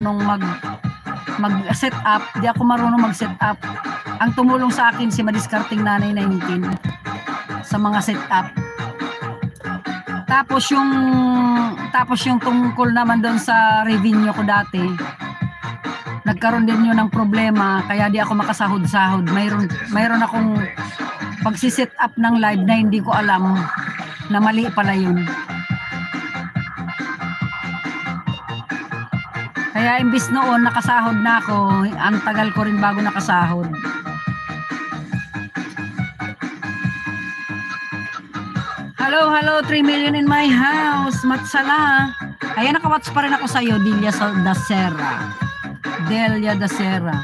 marunong mag-set up, di ako marunong mag-set up. Ang tumulong sa akin si Madiskarting Nanay 19 sa mga set up. Tapos yung tungkol naman doon sa revenue ko dati, nagkaroon din yun ng problema, kaya di ako makasahod-sahod. Mayroon akong pagsiset up ng live na hindi ko alam na mali pala yun. Kaya imbis noon nakasahod na ako, ang tagal ko rin bago nakasahod. Hello, 3 million in my house. Matsala. Ayan, nakawatch pa rin ako sa'yo, Delia da Serra.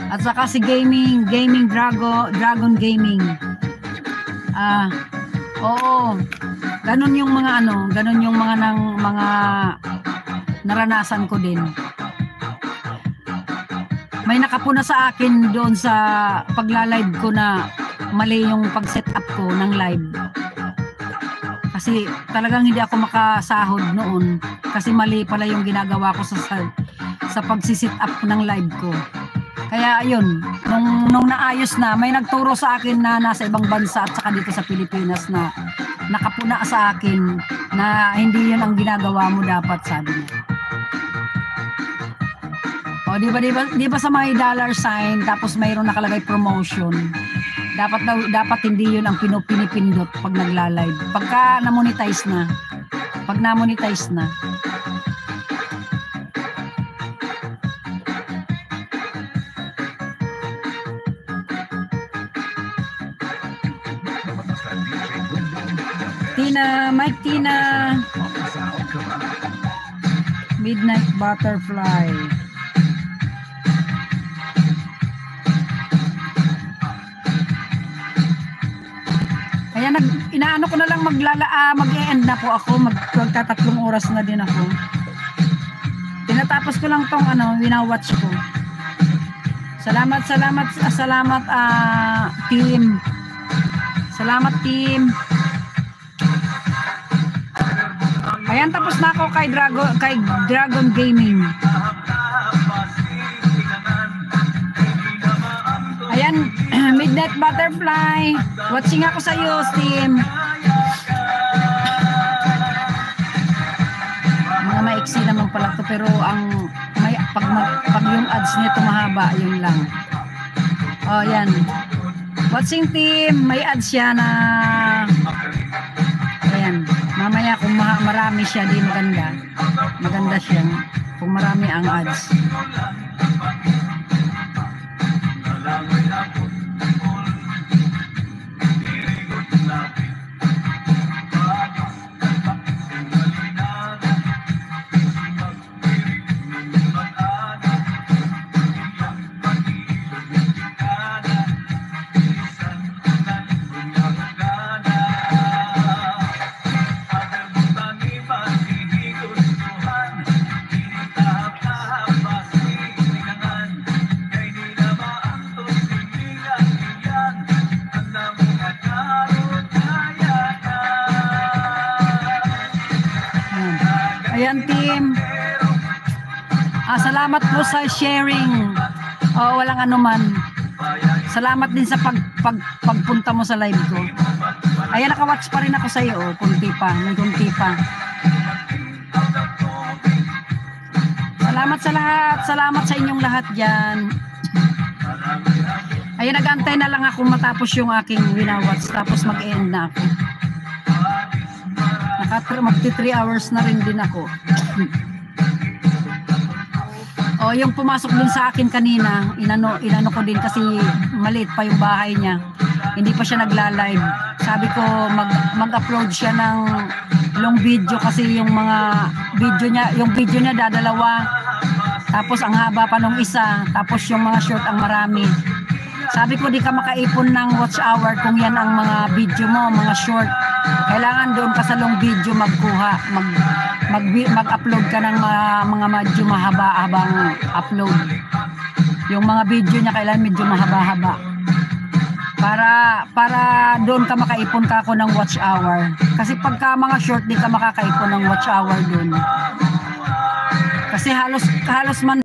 At saka si Dragon Gaming. Oo. Ganun yung mga mga naranasan ko din. May nakapuna sa akin doon sa pagla-live ko na mali yung pag-set up ko ng live. Kasi talagang hindi ako makasahod noon kasi mali pala yung ginagawa ko sa pag-set up ng live ko. Kaya ayun, nung naayos na, may nagturo sa akin na nasa ibang bansa at saka dito sa Pilipinas na nakapuna sa akin na hindi yun ang ginagawa mo dapat, sabi niya. O, di ba sa may dollar sign tapos mayroong nakalagay promotion, dapat hindi yun ang pinipindot pag nagla-live. Pagka na-monetize na, Mike Tina, Midnight Butterfly. Kaya inaano ko na lang mag-e-end na po ako, magtatatlong oras na din ako. Tinatapos ko lang tong winawatch ko. Salamat team. Salamat team. Ayan, tapos na ako kay Dragon Gaming. Ayan, Midnight Butterfly. Watching ako sa iyo, Steam. Mga maiksi naman pala to, pero pag yung ads nito mahaba, yun lang. Oh, yan. Watching team, may ads siya na ayan. Mamaya kung marami siya, di maganda. Maganda siya kung marami ang ads. Ayan team. Salamat po sa sharing. Walang anuman. Salamat din sa pagpunta mo sa live ko. Ayan, nakawatch pa rin ako sa iyo. Kunti pa. Salamat sa lahat. Salamat sa inyong lahat dyan. Ayan, nag-antay na lang ako matapos yung aking winawatch. Tapos mag-end na ako. Magti 3 hours na rin din ako. Yung pumasok dun sa akin kanina, inano ko din kasi maliit pa yung bahay niya. Hindi pa siya nagla-live. Sabi ko mag-upload siya ng long video kasi yung video niya dadalawa. Tapos ang haba pa nung isa, tapos yung mga short ang marami. Sabi ko di ka makaipon ng watch hour kung yan ang mga video mo, mga short. Kailangan doon ka sa long video magkuha, mag-upload ka ng mga medyo mahaba-habang upload. Yung mga video niya kailangan medyo mahaba-haba. Para doon ka makaipon ka ako ng watch hour. Kasi pagka mga short di ka makakaipon ng watch hour doon. Kasi halos man